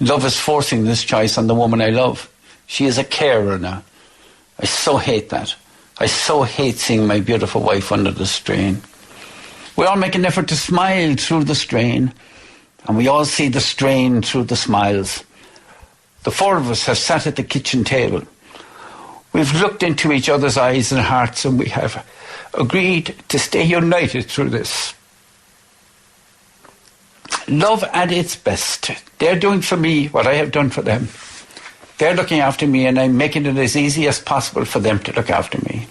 Love is forcing this choice on the woman I love. She is a carer now. I so hate that. I so hate seeing my beautiful wife under the strain. We all make an effort to smile through the strain, and we all see the strain through the smiles. The four of us have sat at the kitchen table. We've looked into each other's eyes and hearts, and we have agreed to stay united through this. Love at its best. They're doing for me what I have done for them. They're looking after me, and I'm making it as easy as possible for them to look after me.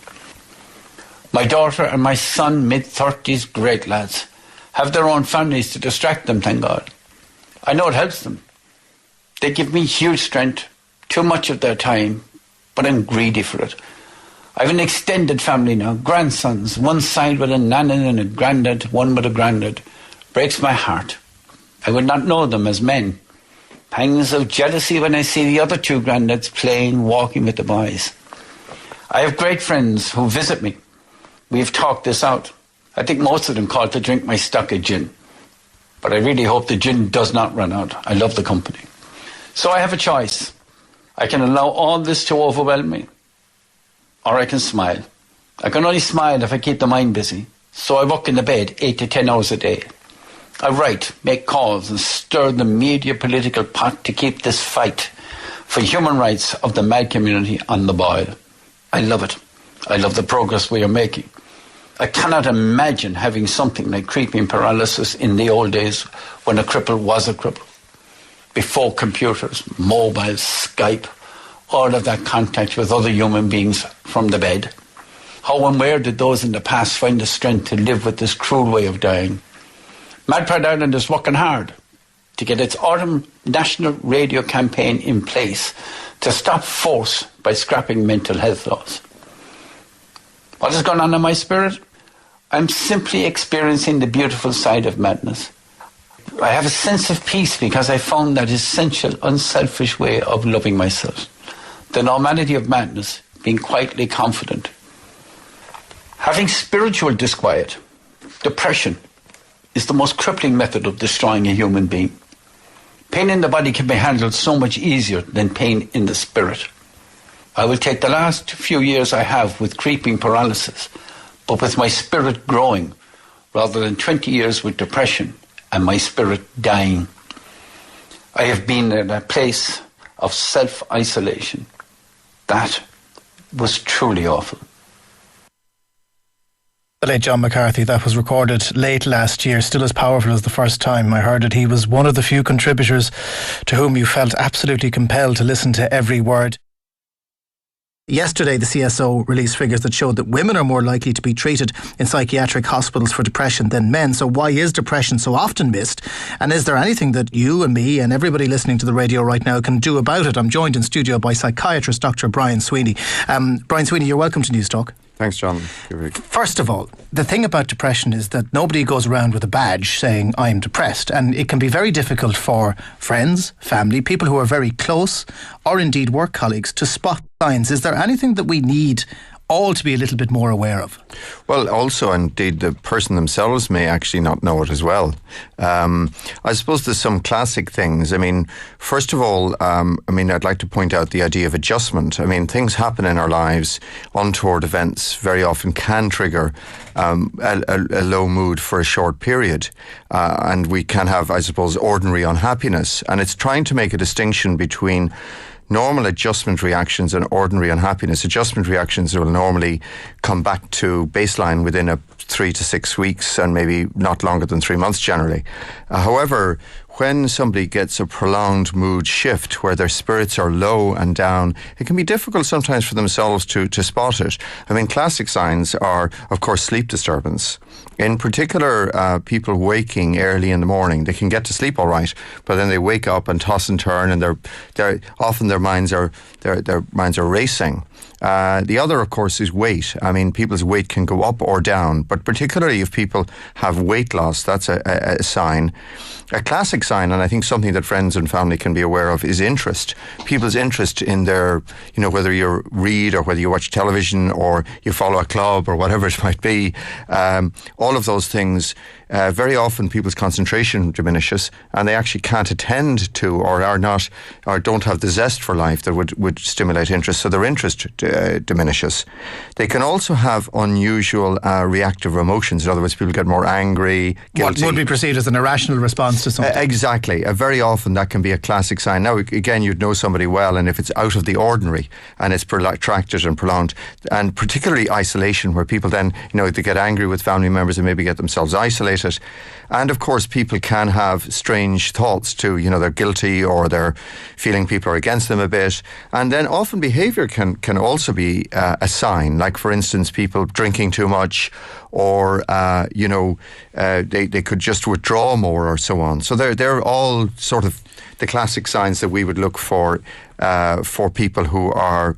My daughter and my son, mid-30s, great lads, have their own families to distract them, thank God. I know it helps them. They give me huge strength, too much of their time, but I'm greedy for it. I have an extended family now, grandsons, one side with a nana and a granddad, one with a granddad. Breaks my heart. I would not know them as men. Pangs of jealousy when I see the other two granddads playing, walking with the boys. I have great friends who visit me. We have talked this out. I think most of them call to drink my stock of gin. But I really hope the gin does not run out. I love the company. So I have a choice. I can allow all this to overwhelm me, or I can smile. I can only smile if I keep the mind busy. So I work in the bed 8 to 10 hours a day. I write, make calls, and stir the media political pot to keep this fight for human rights of the mad community on the boil. I love it. I love the progress we are making. I cannot imagine having something like creeping paralysis in the old days when a cripple was a cripple. Before computers, mobiles, Skype, all of that contact with other human beings from the bed. How and where did those in the past find the strength to live with this cruel way of dying? Mad Pride Ireland is working hard to get its autumn national radio campaign in place to stop force by scrapping mental health laws. What is going on in my spirit? I'm simply experiencing the beautiful side of madness. I have a sense of peace because I found that essential, unselfish way of loving myself. The normality of madness, being quietly confident. Having spiritual disquiet, depression, is the most crippling method of destroying a human being. Pain in the body can be handled so much easier than pain in the spirit. I will take the last few years I have with creeping paralysis, but with my spirit growing, rather than 20 years with depression and my spirit dying. I have been in a place of self-isolation. That was truly awful. The late John McCarthy, that was recorded late last year, still as powerful as the first time I heard it. He was one of the few contributors to whom you felt absolutely compelled to listen to every word. Yesterday, the CSO released figures that showed that women are more likely to be treated in psychiatric hospitals for depression than men. So why is depression so often missed? And is there anything that you and me and everybody listening to the radio right now can do about it? I'm joined in studio by psychiatrist Dr. Brian Sweeney. Brian Sweeney, you're welcome to NewsTalk. Thanks, John. First of all, the thing about depression is that nobody goes around with a badge saying, I'm depressed. And it can be very difficult for friends, family, people who are very close, or indeed work colleagues to spot signs. Is there anything that we need all to be a little bit more aware of? Well, also, indeed, the person themselves may actually not know it as well. I suppose there's some classic things. I mean, first of all, I'd like to point out the idea of adjustment. I mean, things happen in our lives. Untoward events very often can trigger a low mood for a short period. And we can have, I suppose, ordinary unhappiness. And it's trying to make a distinction between normal adjustment reactions and ordinary unhappiness. Adjustment reactions will normally come back to baseline within 3 to 6 weeks and maybe not longer than 3 months generally. However, when somebody gets a prolonged mood shift where their spirits are low and down, it can be difficult sometimes for themselves to spot it. I mean, classic signs are, of course, sleep disturbance. In particular, people waking early in the morning, they can get to sleep all right, but then they wake up and toss and turn, and they're often their minds are racing. The other, of course, is weight. I mean, people's weight can go up or down, but particularly if people have weight loss, that's a sign. A classic sign, and I think something that friends and family can be aware of, is interest. People's interest in their, whether you read or whether you watch television or you follow a club or whatever it might be, all of those things very often people's concentration diminishes, and they actually can't attend to, or don't have the zest for life that would stimulate interest, so their interest diminishes. They can also have unusual reactive emotions. In other words, people get more angry, guilty. What would be perceived as an irrational response to something. Exactly. Very often that can be a classic sign. Now, again, you'd know somebody well, and if it's out of the ordinary and it's protracted and prolonged, and particularly isolation, where people then, they get angry with family members and maybe get themselves isolated. And of course, people can have strange thoughts too. They're guilty, or they're feeling people are against them a bit. And then often behaviour can also be a sign. Like, for instance, people drinking too much, or they could just withdraw more, or so on. So they're all sort of the classic signs that we would look for people who are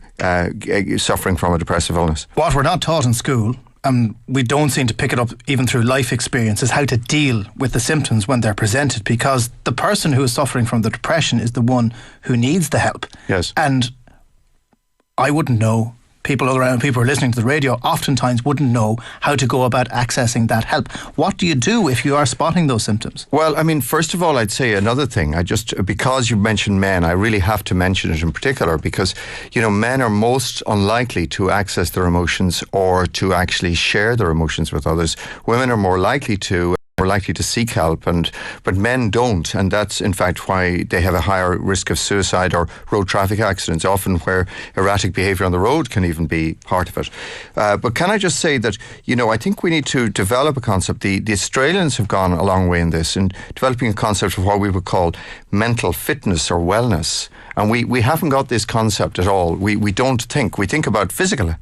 suffering from a depressive illness. What we're not taught in school, and we don't seem to pick it up even through life experience, is how to deal with the symptoms when they're presented, because the person who is suffering from the depression is the one who needs the help. Yes. And I wouldn't know. People around, people who are listening to the radio oftentimes wouldn't know how to go about accessing that help. What do you do if you are spotting those symptoms? Well, I mean, first of all, I'd say another thing. Because you mentioned men, I really have to mention it in particular, because, men are most unlikely to access their emotions or to actually share their emotions with others. Women are more likely to seek help, but men don't, and that's in fact why they have a higher risk of suicide or road traffic accidents, often where erratic behaviour on the road can even be part of it. But can I just say that, I think we need to develop a concept. The Australians have gone a long way in this, in developing a concept of what we would call mental fitness or wellness. And we haven't got this concept at all. We don't think. We think about physical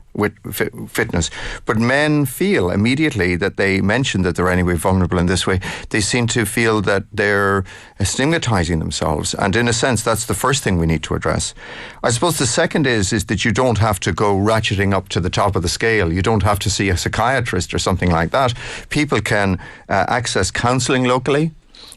fitness. But men feel immediately that they mention that they're anyway vulnerable in this way. They seem to feel that they're stigmatizing themselves. And in a sense, that's the first thing we need to address. I suppose the second is that you don't have to go ratcheting up to the top of the scale. You don't have to see a psychiatrist or something like that. People can access counselling locally.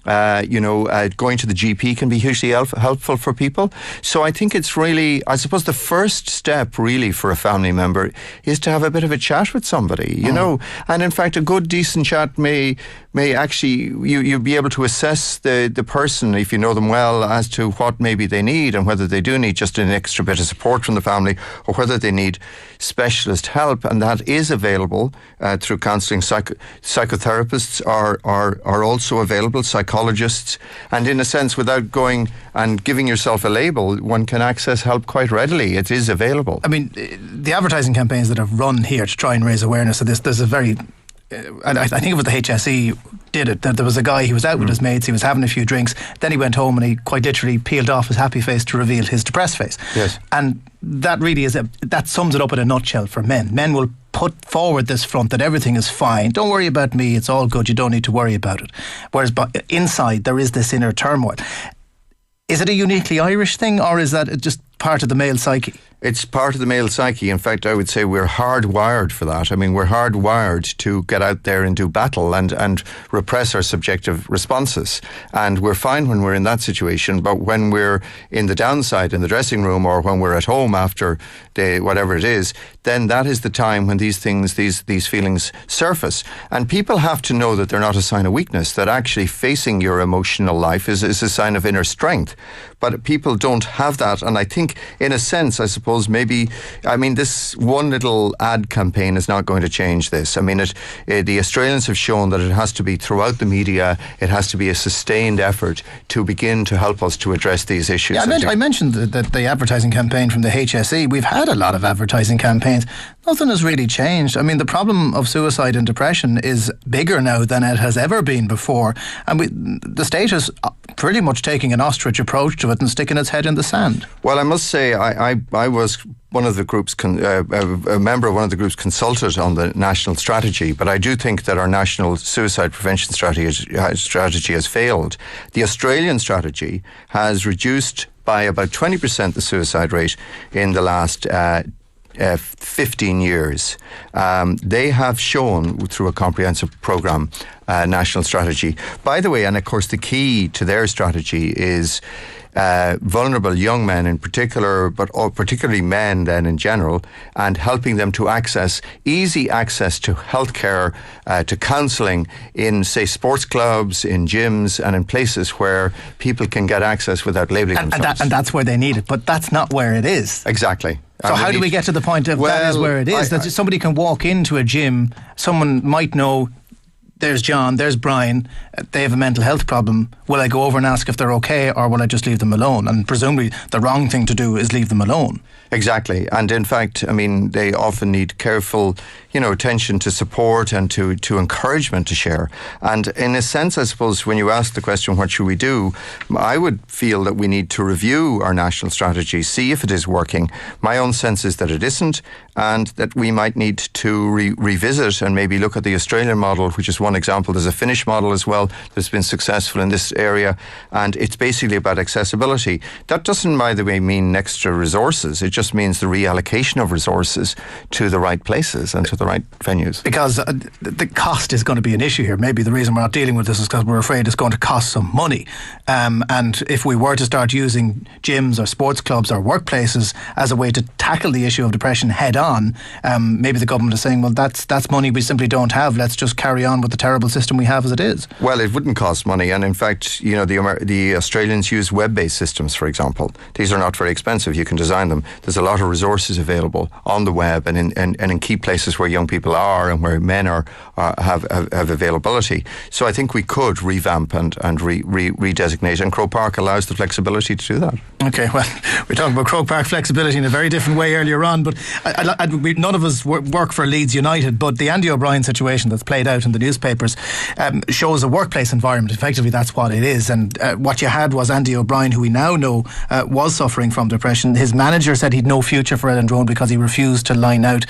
Going to the GP can be hugely helpful for people. So I think it's really, I suppose the first step really for a family member is to have a bit of a chat with somebody, and in fact a good decent chat may actually, you'll be able to assess the person, if you know them well, as to what maybe they need and whether they do need just an extra bit of support from the family, or whether they need specialist help, and that is available through counselling. Psychotherapists are also available, psychologists, and in a sense, without going and giving yourself a label, one can access help quite readily. It is available. I mean, the advertising campaigns that have run here to try and raise awareness of this, there's a very... and I think it was the HSE did it. There was a guy, he was out with his mates, he was having a few drinks, then he went home and he quite literally peeled off his happy face to reveal his depressed face. Yes. And that really that sums it up in a nutshell for men. Men will put forward this front that everything is fine, don't worry about me, it's all good, you don't need to worry about it. Whereas inside there is this inner turmoil. Is it a uniquely Irish thing, or is that just part of the male psyche? It's part of the male psyche. In fact, I would say we're hardwired for that. I mean, we're hardwired to get out there and do battle and repress our subjective responses. And we're fine when we're in that situation, but when we're in the downside in the dressing room, or when we're at home after whatever it is, then that is the time when these things, these feelings surface. And people have to know that they're not a sign of weakness, that actually facing your emotional life is a sign of inner strength. But people don't have that, and I think, in a sense, I suppose this one little ad campaign is not going to change this. I mean, the Australians have shown that it has to be throughout the media, it has to be a sustained effort to begin to help us to address these issues. Yeah, I mentioned the advertising campaign from the HSE. We've had a lot of advertising campaigns. Nothing has really changed. I mean, the problem of suicide and depression is bigger now than it has ever been before. And the state is pretty much taking an ostrich approach to it and sticking its head in the sand. Well, I must say, I was one of the groups, a member of one of the groups consulted on the national strategy, but I do think that our national suicide prevention strategy has failed. The Australian strategy has reduced by about 20% the suicide rate in the last 15 years. They have shown through a comprehensive programme, national strategy. By the way, and of course the key to their strategy is vulnerable young men in particular, but particularly men then in general, and helping them to easy access to healthcare, to counselling in, say, sports clubs, in gyms, and in places where people can get access without labelling themselves. And that's where they need it, but that's not where it is. Exactly. So how do we get to the point of that is where it is? That somebody can walk into a gym, someone might know, there's John, there's Brian, they have a mental health problem. Will I go over and ask if they're okay, or will I just leave them alone? And presumably the wrong thing to do is leave them alone. Exactly. And in fact, I mean, they often need careful, attention to support and to encouragement to share. And in a sense, I suppose, when you ask the question, what should we do? I would feel that we need to review our national strategy, see if it is working. My own sense is that it isn't, and that we might need to revisit and maybe look at the Australian model, which is one example. There's a Finnish model as well that's been successful in this area, and it's basically about accessibility. That doesn't, by the way, mean extra resources. It just means the reallocation of resources to the right places and to the right venues. Because the cost is going to be an issue here. Maybe the reason we're not dealing with this is because we're afraid it's going to cost some money. And if we were to start using gyms or sports clubs or workplaces as a way to tackle the issue of depression head on, maybe the government is saying, well, that's money we simply don't have. Let's just carry on with the terrible system we have as it is. Well, it wouldn't cost money. And in fact, the Australians use web-based systems, for example. These are not very expensive. You can design them. There's a lot of resources available on the web and in key places where young people are and where men have availability. So I think we could revamp and redesignate, and Croke Park allows the flexibility to do that. Okay, well, we're talking about Croke Park flexibility in a very different way earlier on, but none of us work for Leeds United, but the Andy O'Brien situation that's played out in the newspapers shows a workplace environment. Effectively, that's what it is. And what you had was Andy O'Brien, who we now know was suffering from depression. His manager said he'd no future for Ellen Drone because he refused to line out.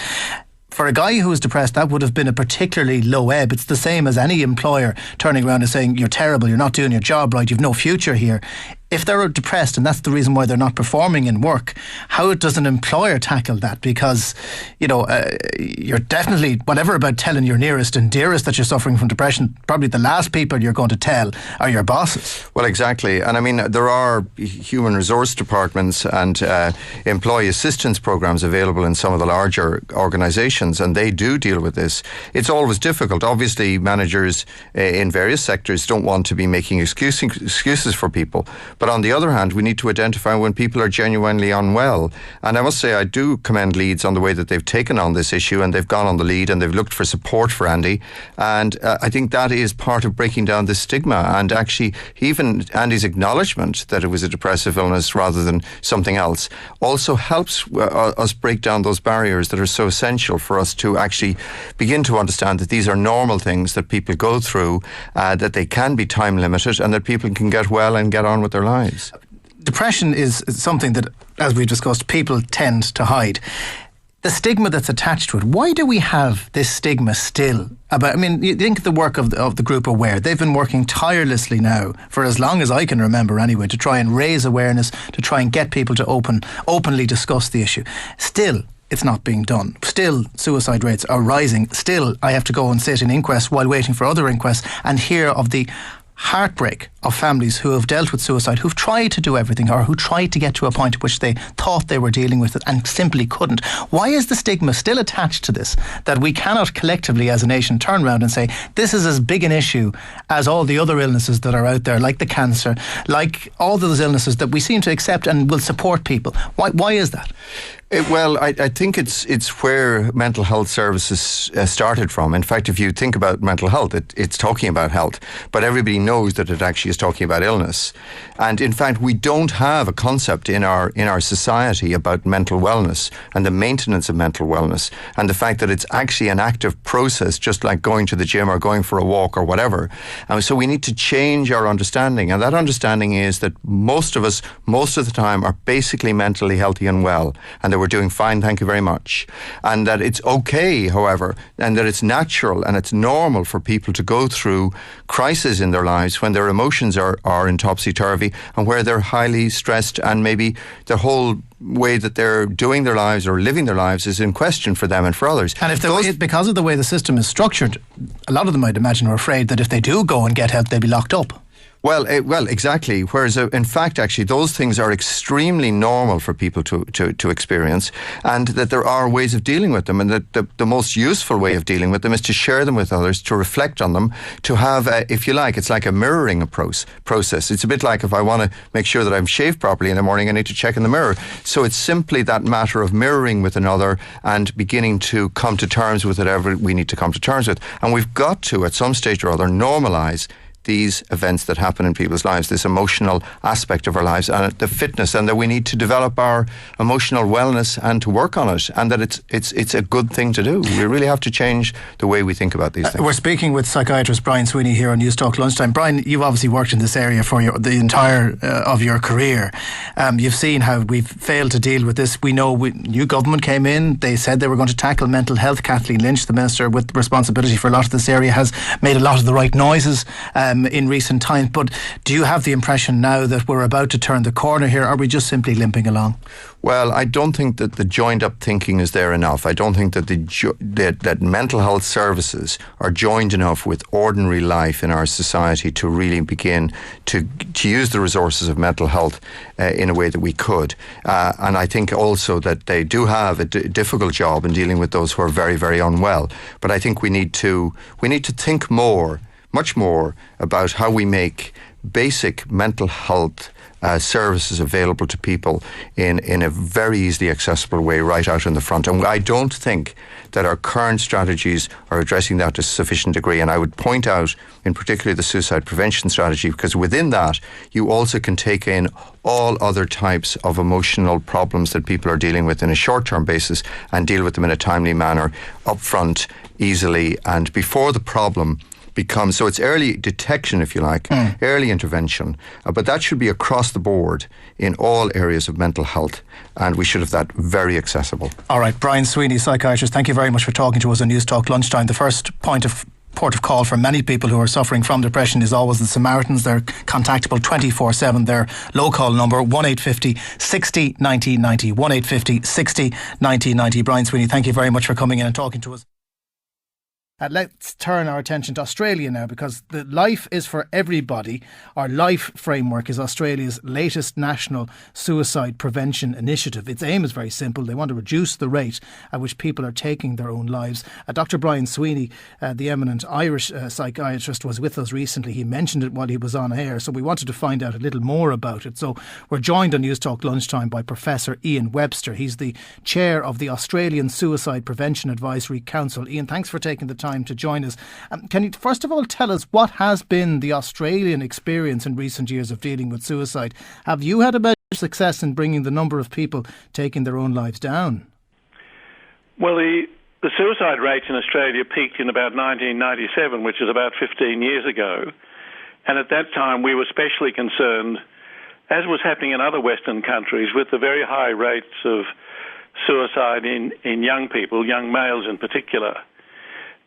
For a guy who was depressed, that would have been a particularly low ebb. It's the same as any employer turning around and saying, you're terrible, you're not doing your job right, you've no future here. If they're depressed and that's the reason why they're not performing in work, how does an employer tackle that? Because, you're definitely, whatever about telling your nearest and dearest that you're suffering from depression, probably the last people you're going to tell are your bosses. Well, exactly. And I mean, there are human resource departments and employee assistance programs available in some of the larger organisations, and they do deal with this. It's always difficult. Obviously, managers in various sectors don't want to be making excuses for people. But on the other hand, we need to identify when people are genuinely unwell. And I must say, I do commend Leeds on the way that they've taken on this issue, and they've gone on the lead and they've looked for support for Andy. And I think that is part of breaking down this stigma. And actually, even Andy's acknowledgement that it was a depressive illness rather than something else also helps us break down those barriers that are so essential for us to actually begin to understand that these are normal things that people go through, that they can be time limited, and that people can get well and get on with their lives. Depression is something that, as we discussed, people tend to hide. The stigma that's attached to it, why do we have this stigma still? You think of the work of the group Aware. They've been working tirelessly now for as long as I can remember anyway to try and raise awareness, to try and get people to openly discuss the issue. Still, it's not being done. Still, suicide rates are rising. Still, I have to go and sit in inquests while waiting for other inquests and hear of the heartbreak of families who have dealt with suicide, who've tried to do everything, or who tried to get to a point at which they thought they were dealing with it and simply couldn't. Why is the stigma still attached to this, that we cannot collectively as a nation turn around and say this is as big an issue as all the other illnesses that are out there, like the cancer, like all those illnesses that we seem to accept and will support people? Why is that? I think it's where mental health services started from. In fact, if you think about mental health, it's talking about health, but everybody knows that it actually is talking about illness. And in fact, we don't have a concept in our society about mental wellness and the maintenance of mental wellness, and the fact that it's actually an active process, just like going to the gym or going for a walk or whatever. And so we need to change our understanding, and that understanding is that most of us, most of the time, are basically mentally healthy and well, and they were doing fine, thank you very much. And that it's okay, however, and that it's natural and it's normal for people to go through crises in their lives when their emotions are in topsy-turvy and where they're highly stressed and maybe the whole way that they're doing their lives or living their lives is in question for them and for others. And if because of the way the system is structured, a lot of them, I'd imagine, are afraid that if they do go and get help, they'll be locked up. Well, exactly. Whereas, in fact, actually, those things are extremely normal for people to experience, and that there are ways of dealing with them, and that the most useful way of dealing with them is to share them with others, to reflect on them, to have, if you like, it's like a mirroring process. It's a bit like if I want to make sure that I'm shaved properly in the morning, I need to check in the mirror. So it's simply that matter of mirroring with another and beginning to come to terms with whatever we need to come to terms with. And we've got to, at some stage or other, normalise these events that happen in people's lives, this emotional aspect of our lives and the fitness, and that we need to develop our emotional wellness and to work on it, and that it's a good thing to do. We really have to change the way we think about these things. We're speaking with psychiatrist Brian Sweeney here on NewsTalk Lunchtime. Brian, you've obviously worked in this area for the entire of your career. You've seen how we've failed to deal with this. We know new government came in, they said they were going to tackle mental health. Kathleen Lynch, the minister with responsibility for a lot of this area, has made a lot of the right noises in recent times, but do you have the impression now that we're about to turn the corner here? Are we just simply limping along? Well, I don't think that the joined up thinking is there enough. I don't think that that mental health services are joined enough with ordinary life in our society to really begin to use the resources of mental health in a way that we could. And I think also that they do have a difficult job in dealing with those who are very, very unwell. But I think we need to think much more about how we make basic mental health services available to people in a very easily accessible way right out in the front. And I don't think that our current strategies are addressing that to a sufficient degree. And I would point out in particular the suicide prevention strategy, because within that you also can take in all other types of emotional problems that people are dealing with in a short-term basis and deal with them in a timely manner, upfront, easily, and before the problem becomes, so it's early detection, if you like, early intervention, but that should be across the board in all areas of mental health, and we should have that very accessible. All right, Brian Sweeney, psychiatrist, thank you very much for talking to us on NewsTalk Lunchtime. The first port of call for many people who are suffering from depression is always the Samaritans. They're contactable 24/7. Their low call number 1850 60 90 90, 1850 60 90 90. Brian Sweeney, thank you very much for coming in and talking to us. Let's turn our attention to Australia now, because the Life is for Everybody, our LIFE framework, is Australia's latest national suicide prevention initiative. Its aim is very simple. They want to reduce the rate at which people are taking their own lives. Dr. Brian Sweeney, the eminent Irish psychiatrist, was with us recently. He mentioned it while he was on air, so we wanted to find out a little more about it. So we're joined on NewsTalk Lunchtime by Professor Ian Webster. He's the chair of the Australian Suicide Prevention Advisory Council. Ian, thanks for taking the time to join us. Can you first of all tell us what has been the Australian experience in recent years of dealing with suicide? Have you had a better success in bringing the number of people taking their own lives down? Well, the suicide rates in Australia peaked in about 1997, which is about 15 years ago. And at that time we were especially concerned, as was happening in other Western countries, with the very high rates of suicide in young people, young males in particular.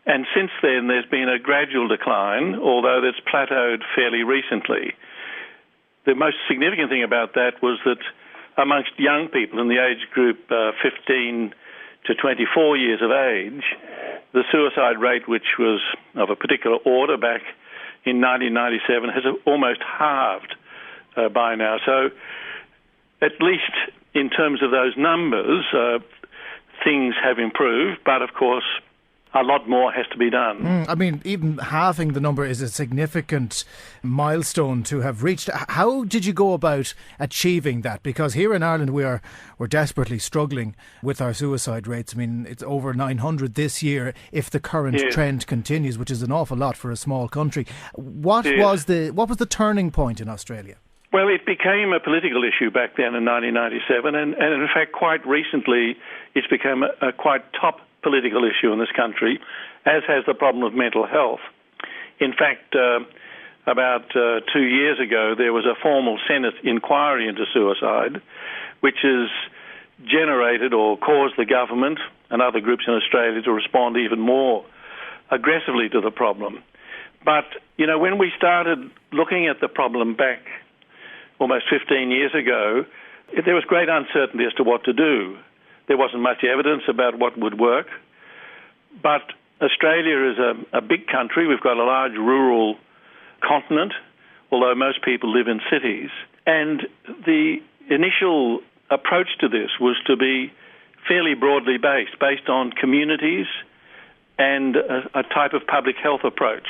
And since then, there's been a gradual decline, although it's plateaued fairly recently. The most significant thing about that was that amongst young people in the age group 15 to 24 years of age, the suicide rate, which was of a particular order back in 1997, has almost halved by now. So at least in terms of those numbers, things have improved, but of course a lot more has to be done. I mean, even halving the number is a significant milestone to have reached. How did you go about achieving that? Because here in Ireland we're desperately struggling with our suicide rates. I mean, it's over 900 this year if the current trend continues, which is an awful lot for a small country. What was the turning point in Australia? Well, it became a political issue back then in 1997, and in fact quite recently it's become a quite top political issue in this country, as has the problem of mental health. In fact, about 2 years ago, there was a formal Senate inquiry into suicide, which has generated or caused the government and other groups in Australia to respond even more aggressively to the problem. But, when we started looking at the problem back almost 15 years ago, there was great uncertainty as to what to do. There wasn't much evidence about what would work. But Australia is a big country. We've got a large rural continent, although most people live in cities. And the initial approach to this was to be fairly broadly based on communities and a type of public health approach.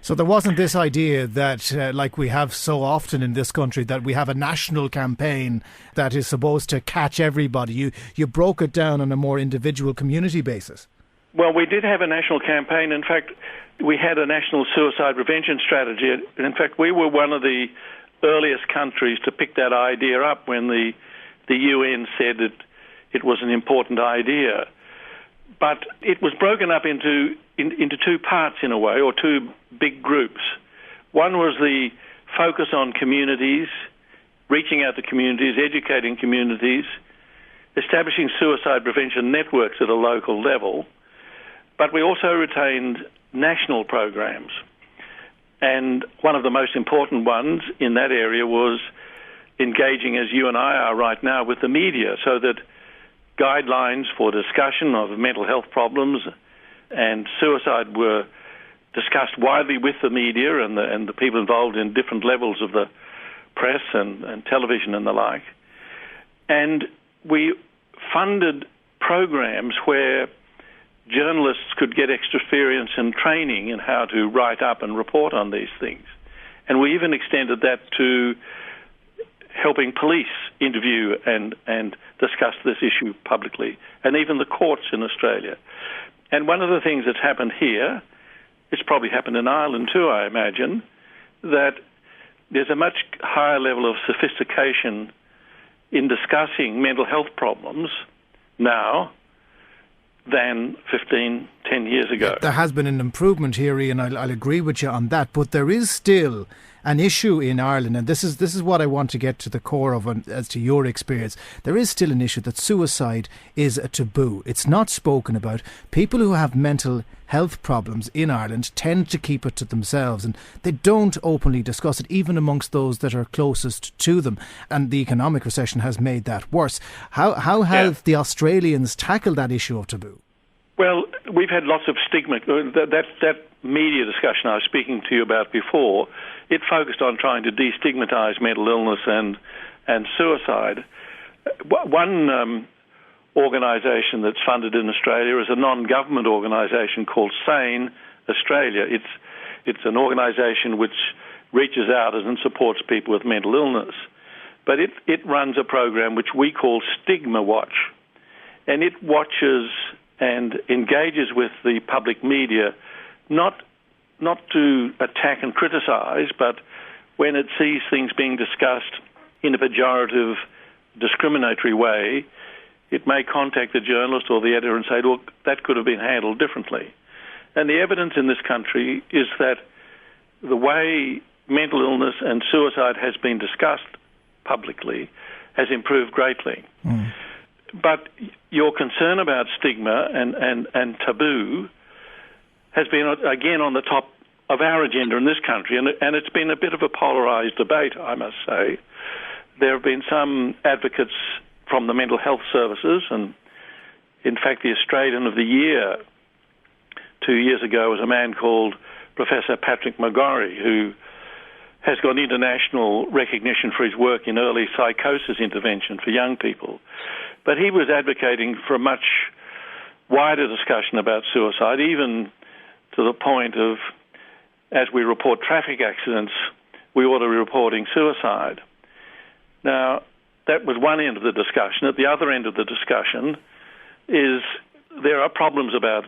So there wasn't this idea that, like we have so often in this country, that we have a national campaign that is supposed to catch everybody. You broke it down on a more individual community basis. Well, we did have a national campaign. In fact, we had a national suicide prevention strategy. In fact, we were one of the earliest countries to pick that idea up when the UN said that it was an important idea. But it was broken up into two parts in a way, or two big groups. One was the focus on communities, reaching out to communities, educating communities, establishing suicide prevention networks at a local level. But we also retained national programs. And one of the most important ones in that area was engaging, as you and I are right now, with the media, so that guidelines for discussion of mental health problems and suicide were discussed widely with the media and the people involved in different levels of the press and television and the like. And we funded programs where journalists could get extra experience and training in how to write up and report on these things. And we even extended that to helping police interview and discuss this issue publicly, and even the courts in Australia. And one of the things that's happened here, it's probably happened in Ireland too, I imagine, that there's a much higher level of sophistication in discussing mental health problems now than 10 years ago. There has been an improvement here, Ian, I'll agree with you on that, but there is still an issue in Ireland, and this is what I want to get to the core of as to your experience. There is still an issue that suicide is a taboo. It's not spoken about. People who have mental health problems in Ireland tend to keep it to themselves, and they don't openly discuss it, even amongst those that are closest to them. And the economic recession has made that worse. How have the Australians tackled that issue of taboo? Well, we've had lots of stigma. That media discussion I was speaking to you about before, it focused on trying to destigmatise mental illness and suicide. One organisation that's funded in Australia is a non-government organisation called Sane Australia. It's an organisation which reaches out and supports people with mental illness. But it runs a program which we call Stigma Watch. And it watches and engages with the public media, not to attack and criticise, but when it sees things being discussed in a pejorative, discriminatory way, it may contact the journalist or the editor and say, look, that could have been handled differently. And the evidence in this country is that the way mental illness and suicide has been discussed publicly has improved greatly. Mm. But your concern about stigma and taboo has been, again, on the top of our agenda in this country, and it's been a bit of a polarised debate, I must say. There have been some advocates from the mental health services, and in fact the Australian of the Year 2 years ago was a man called Professor Patrick McGorry, who has got international recognition for his work in early psychosis intervention for young people. But he was advocating for a much wider discussion about suicide, even to the point of, as we report traffic accidents, we ought to be reporting suicide. Now, that was one end of the discussion. At the other end of the discussion is there are problems about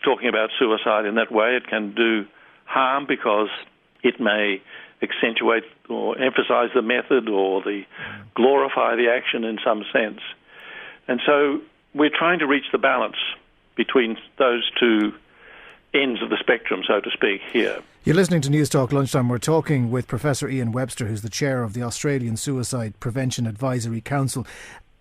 talking about suicide in that way. It can do harm because it may accentuate or emphasize the method or glorify the action in some sense. And so we're trying to reach the balance between those two ends of the spectrum, so to speak, here. You're listening to NewsTalk Lunchtime. We're talking with Professor Ian Webster, who's the chair of the Australian Suicide Prevention Advisory Council.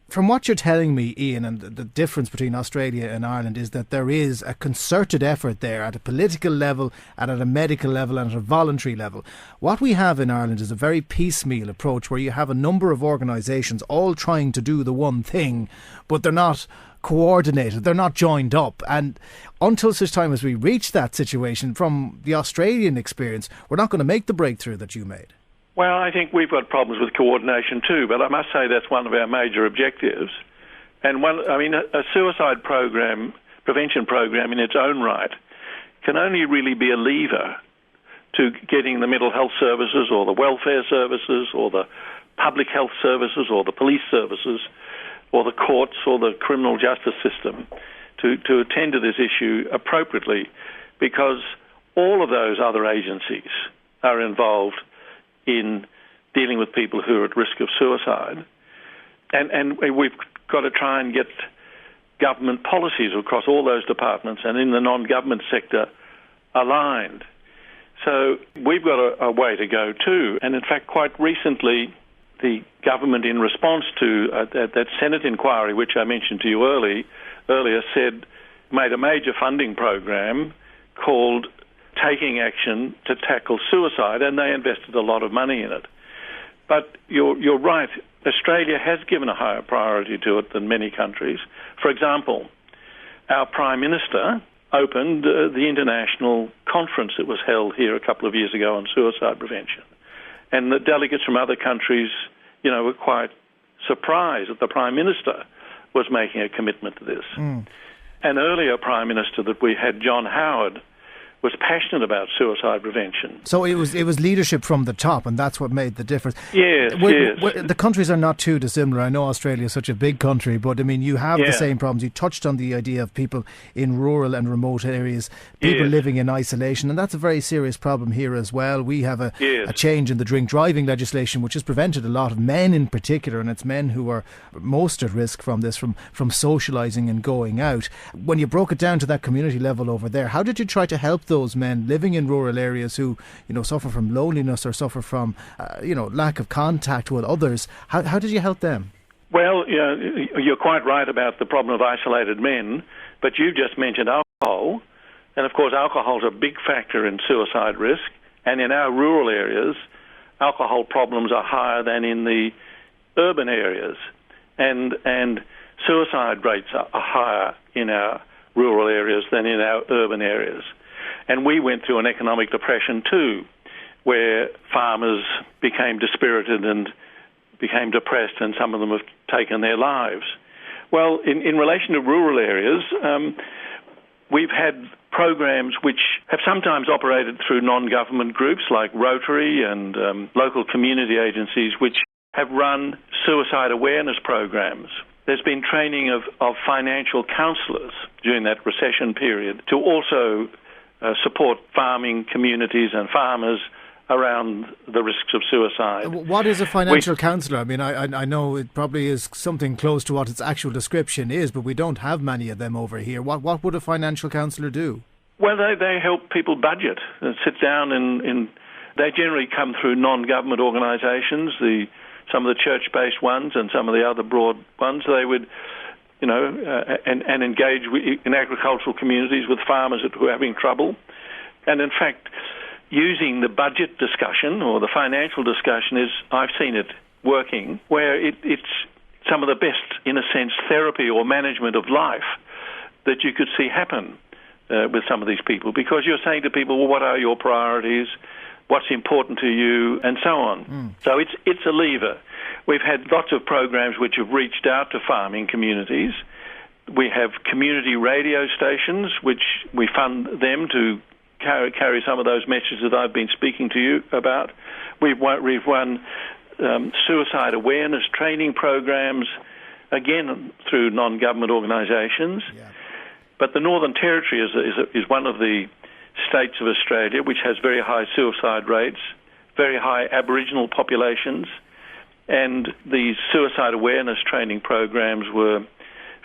From what you're telling me, Ian, and the difference between Australia and Ireland is that there is a concerted effort there at a political level and at a medical level and at a voluntary level. What we have in Ireland is a very piecemeal approach where you have a number of organisations all trying to do the one thing, but they're not coordinated, they're not joined up. And until such time as we reach that situation, from the Australian experience, we're not going to make the breakthrough that you made. Well, I think we've got problems with coordination too, but I must say that's one of our major objectives. And a suicide program, prevention program in its own right, can only really be a lever to getting the mental health services or the welfare services or the public health services or the police services or the courts or the criminal justice system to attend to this issue appropriately, because all of those other agencies are involved in dealing with people who are at risk of suicide. And we've got to try and get government policies across all those departments and in the non-government sector aligned. So we've got a way to go too. And in fact, quite recently, the government, in response to that Senate inquiry, which I mentioned to you earlier, made a major funding program called Taking Action to Tackle Suicide, and they invested a lot of money in it. But you're right, Australia has given a higher priority to it than many countries. For example, our Prime Minister opened the international conference that was held here a couple of years ago on suicide prevention. And the delegates from other countries, were quite surprised that the Prime Minister was making a commitment to this. An earlier Prime Minister that we had, John Howard, was passionate about suicide prevention. So it was leadership from the top, and that's what made the difference. Yes. The countries are not too dissimilar. I know Australia is such a big country, but I mean, you have the same problems. You touched on the idea of people in rural and remote areas, people living in isolation, and that's a very serious problem here as well. We have a change in the drink driving legislation, which has prevented a lot of men in particular, and it's men who are most at risk from this, from socialising and going out. When you broke it down to that community level over there, how did you try to help those men living in rural areas who, suffer from loneliness or suffer from, lack of contact with others? How did you help them? Well, you're quite right about the problem of isolated men, but you just mentioned alcohol. And of course, alcohol is a big factor in suicide risk. And in our rural areas, alcohol problems are higher than in the urban areas. And suicide rates are higher in our rural areas than in our urban areas. And we went through an economic depression too, where farmers became dispirited and became depressed, and some of them have taken their lives. Well, in relation to rural areas, we've had programs which have sometimes operated through non-government groups like Rotary and local community agencies, which have run suicide awareness programs. There's been training of financial counsellors during that recession period to also support farming communities and farmers around the risks of suicide. What is a financial counsellor? I mean, I know it probably is something close to what its actual description is, but we don't have many of them over here. What would a financial counsellor do? Well, they help people budget and sit down and they generally come through non-government organisations, some of the church-based ones and some of the other broad ones. They would and engage in agricultural communities with farmers who are having trouble. And in fact, using the budget discussion or the financial discussion I've seen it working, where it's some of the best, in a sense, therapy or management of life that you could see happen with some of these people. Because you're saying to people, well, what are your priorities? What's important to you? And so on. So it's a lever. We've had lots of programs which have reached out to farming communities. We have community radio stations, which we fund them to carry some of those messages that I've been speaking to you about. We've run suicide awareness training programs, again through non-government organisations. Yeah. But the Northern Territory is one of the states of Australia which has very high suicide rates, very high Aboriginal populations, and these suicide awareness training programs were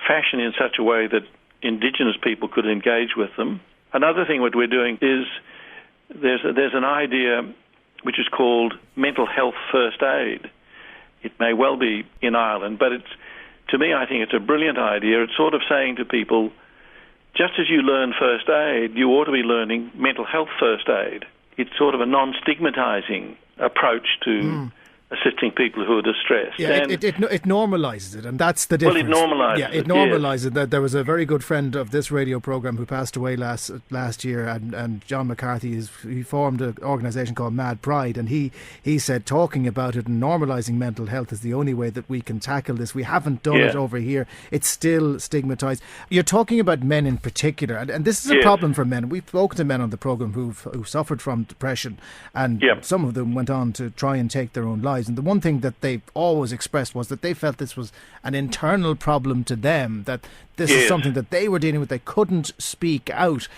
fashioned in such a way that Indigenous people could engage with them. Another thing what we're doing is there's an idea which is called mental health first aid. It may well be in Ireland, but it's to me, I think it's a brilliant idea. It's sort of saying to people, just as you learn first aid, you ought to be learning mental health first aid. It's sort of a non-stigmatizing approach to assisting people who are distressed. Yeah, it normalises it, and that's the difference. Well, it normalises it. Yeah, it normalises it. That there was a very good friend of this radio programme who passed away last year, and John McCarthy he formed an organisation called Mad Pride, and he said talking about it and normalising mental health is the only way that we can tackle this. We haven't done it over here. It's still stigmatised. You're talking about men in particular, and this is a problem for men. We've spoken to men on the programme who suffered from depression, and some of them went on to try and take their own lives. And the one thing that they've always expressed was that they felt this was an internal problem to them, that this is something that they were dealing with. They couldn't speak out.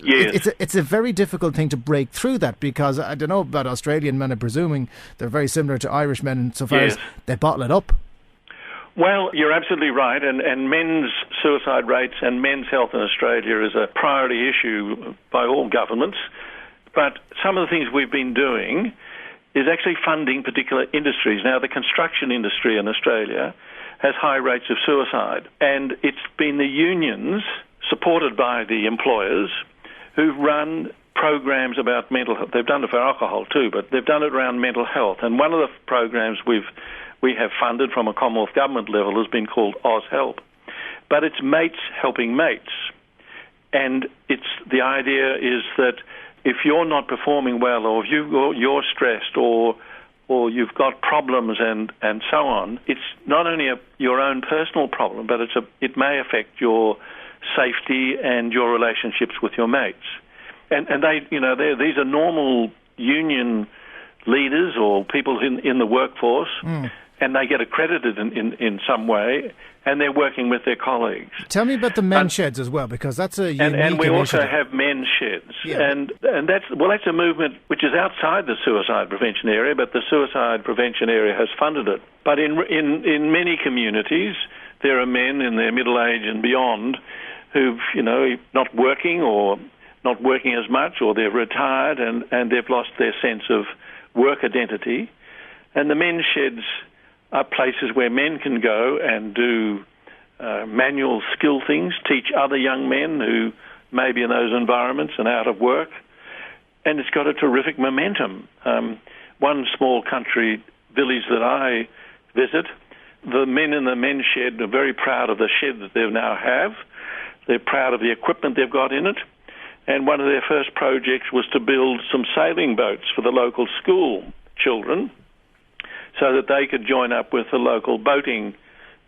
Yes. It's a very difficult thing to break through that, because I don't know about Australian men, I'm presuming they're very similar to Irish men insofar as they bottle it up. Well, you're absolutely right, and men's suicide rates and men's health in Australia is a priority issue by all governments. But some of the things we've been doing is actually funding particular industries. Now, the construction industry in Australia has high rates of suicide, and it's been the unions, supported by the employers, who've run programs about mental health. They've done it for alcohol too, but they've done it around mental health. And one of the programs we have funded from a Commonwealth government level has been called Oz Help. But it's mates helping mates. And the idea is that if you're not performing well, or if you're stressed, or you've got problems and so on, it's not only your own personal problem, but it may affect your safety and your relationships with your mates. And these are normal union leaders or people in the workforce, and they get accredited in some way, and they're working with their colleagues. Tell me about the men's sheds as well, because that's a unique and we initiative. Also have men's sheds, and that's a movement which is outside the suicide prevention area, but the suicide prevention area has funded it. But in many communities, there are men in their middle age and beyond who've not working or not working as much, or they're retired and they've lost their sense of work identity, and the men's sheds are places where men can go and do manual skill things, teach other young men who may be in those environments and out of work. And it's got a terrific momentum. One small country village that I visit, the men in the men's shed are very proud of the shed that they now have. They're proud of the equipment they've got in it. And one of their first projects was to build some sailing boats for the local school children, so that they could join up with the local boating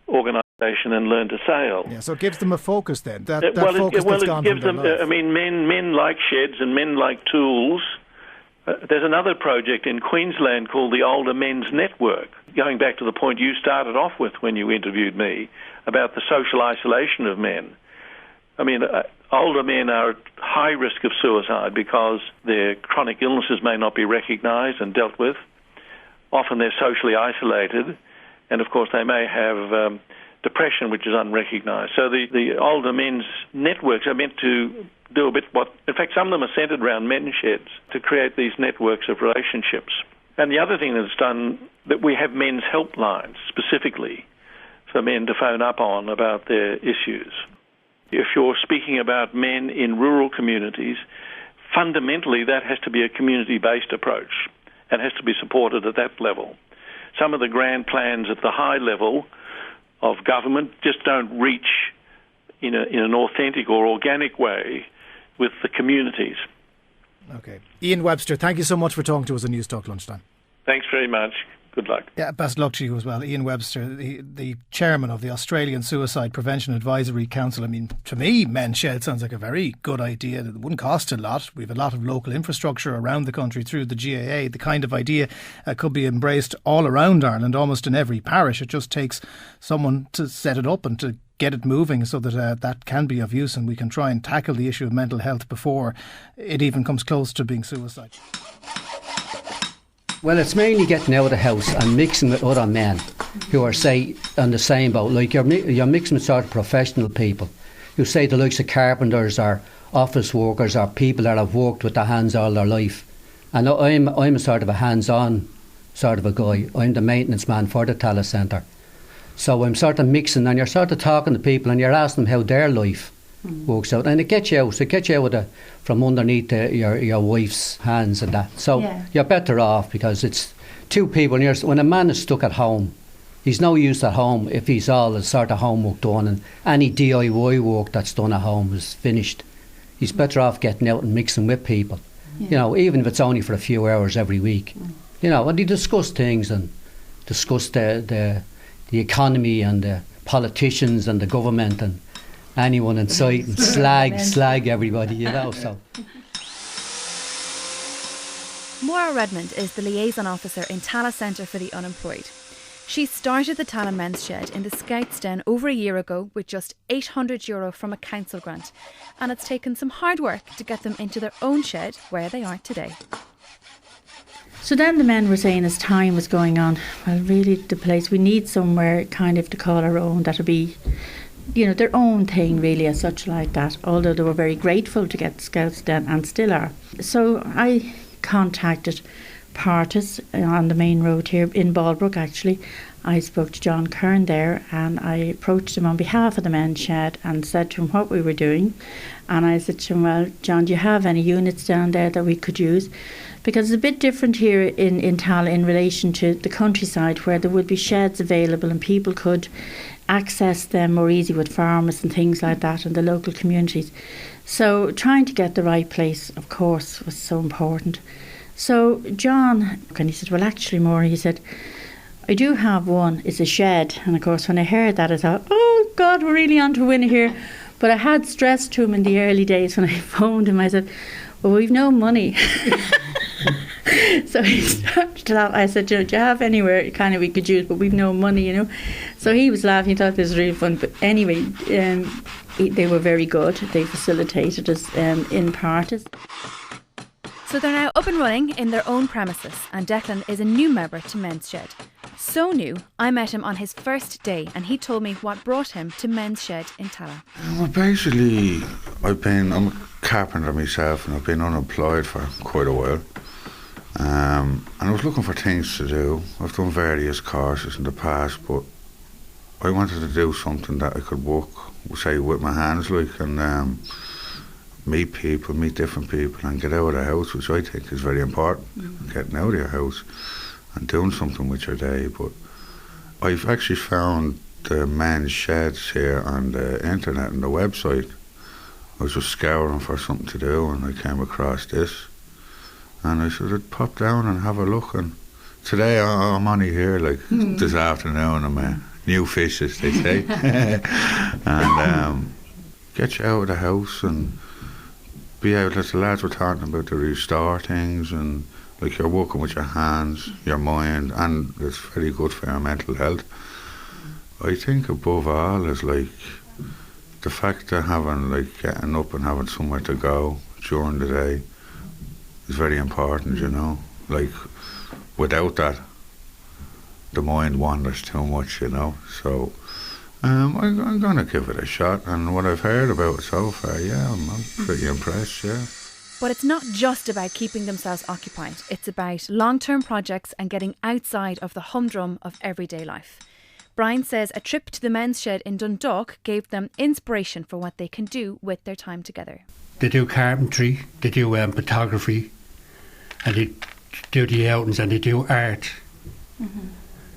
organisation and learn to sail. Yeah, so it gives them a focus then. That focus that's gone from their life. I mean, men like sheds and men like tools. There's another project in Queensland called the Older Men's Network, going back to the point you started off with when you interviewed me about the social isolation of men. I mean, older men are at high risk of suicide because their chronic illnesses may not be recognised and dealt with. Often they're socially isolated, and of course they may have depression, which is unrecognised. So the older men's networks are meant to do a bit in fact, some of them are centred around men's sheds to create these networks of relationships. And the other thing that's done, that we have men's helplines specifically for men to phone up on about their issues. If you're speaking about men in rural communities, fundamentally that has to be a community-based approach and has to be supported at that level. Some of the grand plans at the high level of government just don't reach in an authentic or organic way with the communities. Okay. Ian Webster, thank you so much for talking to us on NewsTalk Lunchtime. Thanks very much. Good luck. Yeah, best luck to you as well. Ian Webster, the chairman of the Australian Suicide Prevention Advisory Council. I mean, to me, men's shed sounds like a very good idea. It wouldn't cost a lot. We have a lot of local infrastructure around the country through the GAA. The kind of idea could be embraced all around Ireland, almost in every parish. It just takes someone to set it up and to get it moving so that that can be of use, and we can try and tackle the issue of mental health before it even comes close to being suicide. Well, it's mainly getting out of the house and mixing with other men who are, say, on the same boat. Like you're mixing with sort of professional people who, say, the likes of carpenters or office workers or people that have worked with their hands all their life. And I'm a sort of a hands-on sort of a guy. I'm the maintenance man for the TaLk Centre. So I'm sort of mixing, and you're sort of talking to people and you're asking them how their life works out, and it gets you out from underneath your wife's hands and that. So you're better off, because it's two people. And when a man is stuck at home, he's no use at home if he's all the sort of homework done, and any DIY work that's done at home is finished. He's better off getting out and mixing with people, even if it's only for a few hours every week. And they discuss things and discuss the economy and the politicians and the government and anyone in sight, and slag everybody, so. Maura Redmond is the liaison officer in TaLk Centre for the Unemployed. She started the TaLk Men's Shed in the Scouts Den over a year ago with just €800 from a council grant, and it's taken some hard work to get them into their own shed where they are today. So then the men were saying as time was going on, well, really the place, we need somewhere kind of to call our own, that'll be, their own thing really, as such like that, although they were very grateful to get the Scouts Den, and still are. So I contacted parties on the main road here in Ballbrook. Actually, I spoke to John Kern there, and I approached him on behalf of the men's shed and said to him what we were doing. And I said to him, well, John, do you have any units down there that we could use? Because it's a bit different here in TaLk in relation to the countryside, where there would be sheds available and people could access them more easy with farmers and things like that in the local communities. So trying to get the right place, of course, was so important. So John, and he said, well, actually, Maura, he said, I do have one. It's a shed. And of course, when I heard that, I thought, oh God, we're really on to a winner here. But I had stressed to him in the early days when I phoned him, I said, well, we've no money. So he started to laugh. I said, do you have anywhere kind of we could use, but we've no money, So he was laughing. He thought this was really fun. But anyway, they were very good. They facilitated us in parties. So they're now up and running in their own premises, and Declan is a new member to Men's Shed. So new, I met him on his first day, and he told me what brought him to Men's Shed in TaLk. Well, basically, I'm a carpenter myself, and I've been unemployed for quite a while. And I was looking for things to do. I've done various courses in the past, but I wanted to do something that I could work, say, with my hands, and meet people, meet different people, and get out of the house, which I think is very important, getting out of your house and doing something with your day. But I've actually found the men's sheds here on the internet and the website. I was just scouring for something to do, and I came across this, and I said I'd pop down and have a look. And today I'm only here this afternoon. I'm a new fish, as they say. And get you out of the house and be out, as the lads were talking about, to restore things, and you're working with your hands, your mind, and it's very good for your mental health. I think above all is the fact of having getting up and having somewhere to go during the day is very important, without that the mind wanders too much, so I'm going to give it a shot, and what I've heard about it so far, I'm pretty impressed, But it's not just about keeping themselves occupied. It's about long-term projects and getting outside of the humdrum of everyday life. Brian says a trip to the Men's Shed in Dundalk gave them inspiration for what they can do with their time together. They do carpentry, they do photography, and they do the outings, and they do art. Mm-hmm.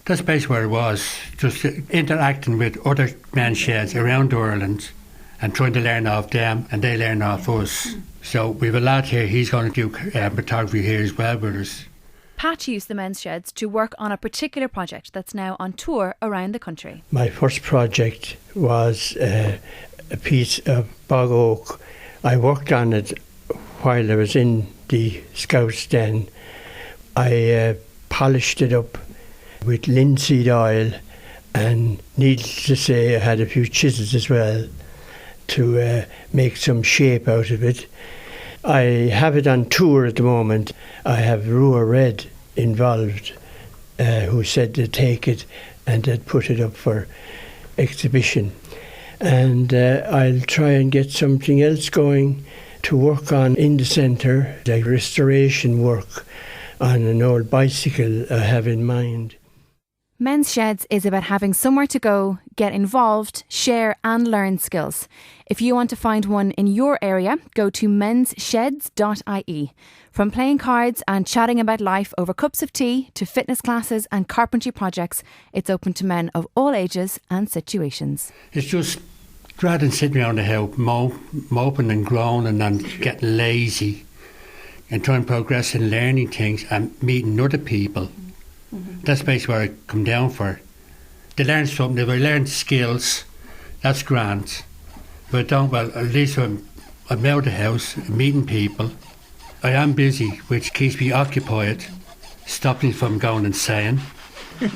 That's basically where it was, just interacting with other men's sheds around Ireland and trying to learn off them, and they learn off us. So we have a lad here, he's going to do photography here as well with us. Pat used the men's sheds to work on a particular project that's now on tour around the country. My first project was a piece of bog oak. I worked on it while I was in the Scouts Den. I polished it up with linseed oil, and needless to say I had a few chisels as well to make some shape out of it. I have it on tour at the moment. I have Rua Red involved, who said to take it and they'd put it up for exhibition. And I'll try and get something else going to work on in the centre, like restoration work on an old bicycle I have in mind. Men's Sheds is about having somewhere to go, get involved, share and learn skills. If you want to find one in your area, go to menssheds.ie. From playing cards and chatting about life over cups of tea to fitness classes and carpentry projects, it's open to men of all ages and situations. It's just rather than sitting around the house moping and groaning and getting lazy and trying to progress in learning things and meeting other people. That's basically where I come down for. They learn something, if I learn skills, that's grand. But I don't, well, at least I'm out of the house, meeting people. I am busy, which keeps me occupied, stops me from going insane. I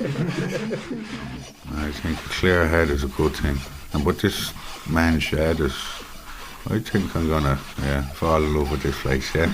think a clear head is a good thing. And but this man's shed is, I think I'm gonna fall in love with this place, yeah.